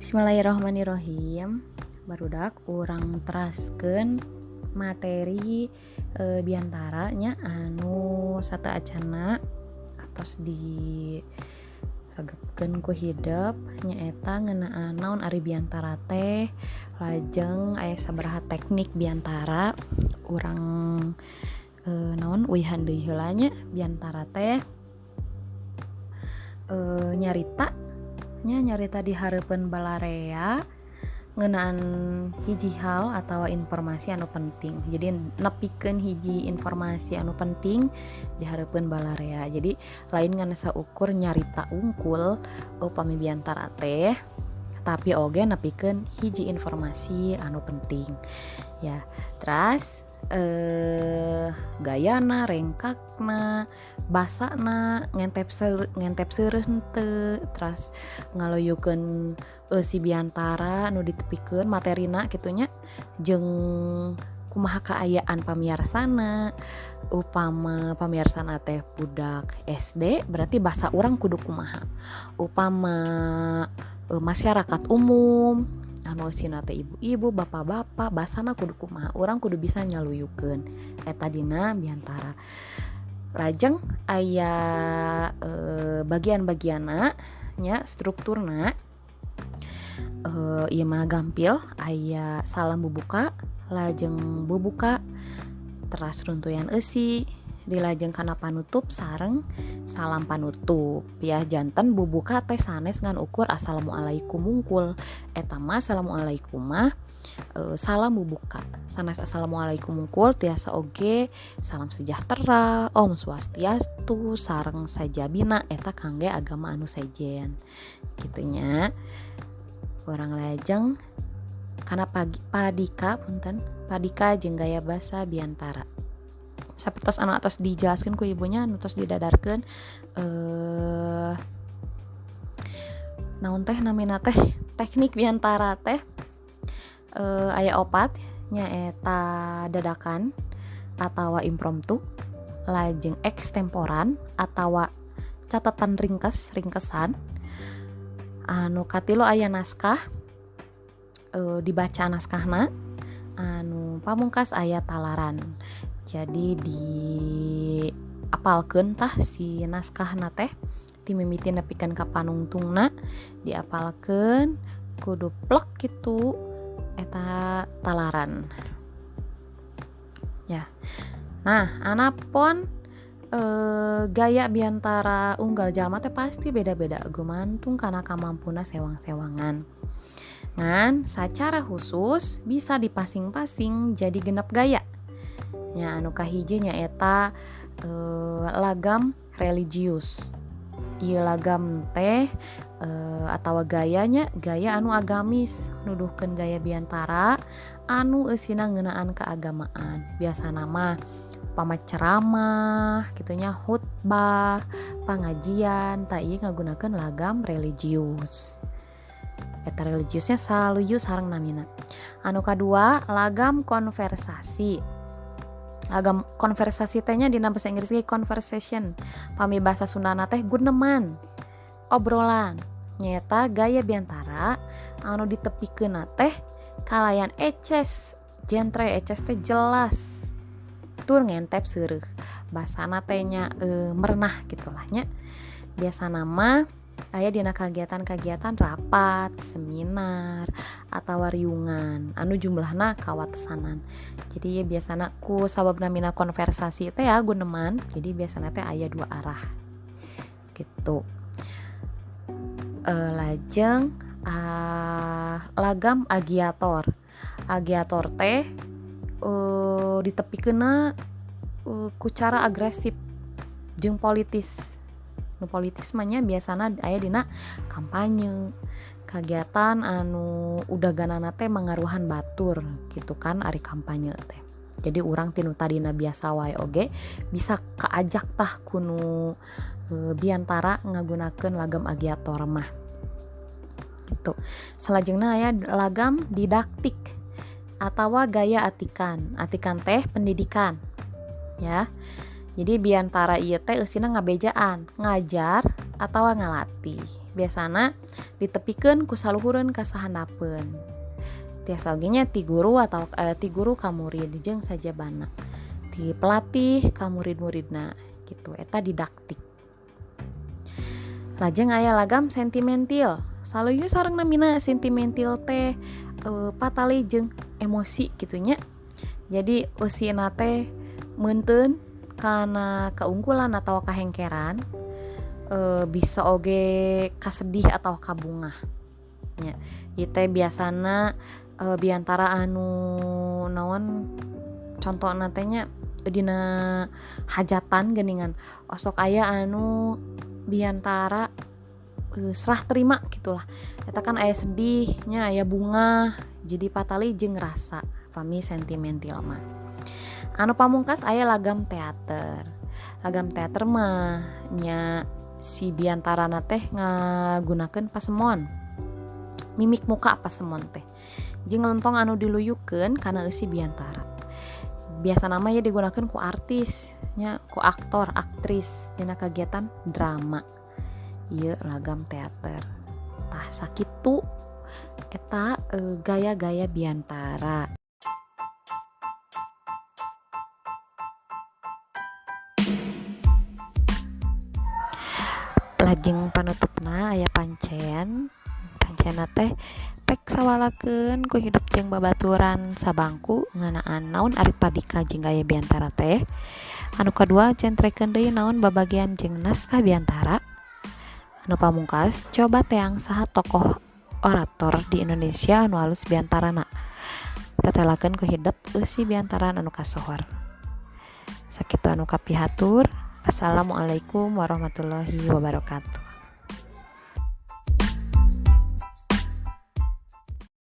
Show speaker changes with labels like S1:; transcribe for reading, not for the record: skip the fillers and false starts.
S1: Bismillahirrahmanirrahim. Barudak urang teraskeun materi biantaranya anu sata acana atos di regepkeun ku hideep nyaeta ngeunaan naon ari biantara teh, lajeng aya sabaraha teknik biantara urang naon uihan deui heula nya biantara teh nyarita di hareupeun balarea ngeunaan hiji hal atawa informasi anu penting. Jadi nepikeun hiji informasi anu penting di hareupeun balarea. Jadi lain ngan saukur nyarita unggul upami biantara teh, tapi oge nepikeun hiji informasi anu penting. Ya, terus gayana, rengkakna, basana, ngentep seureuh henteu, terus ngaloyukeun si biantara anu ditepikeun materina kitu nya, jeung kumaha kaayaan pamiarsana. Upama pamiarsana teh budak SD berarti basa urang kudu kumaha. Upama masyarakat umum anu eusina teh ibu-ibu, bapak-bapak, basana kudu kumaha, urang kudu bisa nyaluyukeun eta dina biantara. Lajeng aya bagian-bagianna nya strukturna ieu mah gampil, aya salam bubuka, lajeng bubuka, teras runtuyan eusi, dilajeng kana panutup sareng salam panutup. Ya janten bubuka teh sanes ngan ukur assalamualaikum wungkul, eta mah assalamualaikum mah salam bubuka. Sanes assalamualaikum wungkul tiasa oge salam sejahtera, Om Swastiastu sareng sajabina, eta kangge agama anu sejen kitu nya. Urang lajeng kana padika jeung gaya basa biantara. Sapertos anu atos dijelaskeun ku ibunya anu tos didadarkeun naon teh namina teh teknik biantara teh aya opat nyaeta dadakan atawa impromptu, lajeng extemporan atawa catatan ringkesan, anu katilu aya naskah, dibaca naskahna, anu pamungkas aya talaran. Jadi diapalkeun tah si naskahna teh ti mimiti nepikeun ka panungtungna, diapalkeun kudu plek kitu eta talaran. Ya. Nah, anapun gaya biantara unggal jalma teh pasti beda-beda gumantung kana kamampuna sewang-sewangan. Ngan sacara khusus bisa dipasing-pasing jadi genep gaya. Ya anu kahiji nyaeta lagam religius. Ieu lagam teh atawa gayanya gaya anu agamis, nuduhkeun gaya biantara anu eusina ngeunaan keagamaan. Biasana mah pamaceramah kitu nya, khutbah, pangajian, tah ieu ngagunakeun lagam religius. Eta religiusnya saluyu sareng namina. Anu kadua lagam konversasi. Lagam konversasi teh nya dina basa Inggris ge conversation. Pami basa Sundana teh guneman, obrolan. Nyaeta gaya biantara anu ditepikeunna teh kalayan eces, jentre eces teh jelas. Tur ngentep seureuh. Basana teh nya merenah gitulah nya. Biasana mah aya dina kagiatan-kagiatan rapat, seminar, atawa riungan anu jumlahna kawatesanan. Jadi biasana ku sababna mina konversasi teh ya guneman, jadi biasana teh aya dua arah gitu. Lajeng lagam agiator. Agiator teh ditepikeunna ku cara agresif jeung politis. Nu politis mah nya biasana aya dina kampanye, kagiatan anu udaganana teh mangaruhan batur gitu kan ari kampanye teh. Jadi urang tinu tadina biasa wae oge bisa kaajak tah kunu biantara ngagunakeun lagam agiator mah. Gitu. Salajengna aya lagam didaktik atawa gaya atikan. Atikan teh pendidikan. Ya. Jadi biantara ieu teh eusina ngabejaan, ngajar atawa ngalatih. Biasana ditepikeun ku saluhureun ka sahandapeun. Tiasa oge nya ti guru atau ti guru ka murid jeung sajabana. Ti pelatih ka murid-muridna gitu. Eta didaktik. Lajeng aya lagam sentimentil. Saluyu sareng namina sentimentil teh patali jeung emosi gitunya. Jadi eusina teh meunteun kana keunggulan atau kahengkeran, bisa oge kasedih atau kabungah nya. Ieu teh biasana biantara anu naon contohna teh nya dina hajatan geuningan osok aya anu biantara serah terima gitulah. Eta kan aya sedihnya, aya bunga, jadi patali jeung rasa pami sentimental mah. Anu pamungkas aya lagam teater. Lagam teater mah nya si biantarana teh ngagunakeun pasemon. Mimik muka pasemon teh. Jeung lentong anu diluyukeun kana eusi biantara. Biasa nama ya digunakeun ku artis nya, ku aktor, aktris dina kegiatan drama. Ieu lagam teater. Tah sakitu eta gaya-gaya biantara. Lajeng panutupna aya pancen teh pek sawalakeun ku hidup jeung babaturan sabangku ngeunaan naon ari padika jeung gaya biantara teh. Anu kadua centrekeun deui naon babagian jeung naskah biantara. Anu pamungkas coba teang saha tokoh orator di Indonesia anu alus biantarana. Tetelakeun ku hidup eusi biantaran anu kasohor. Sakitu anu kapihatur. Assalamualaikum warahmatullahi wabarakatuh.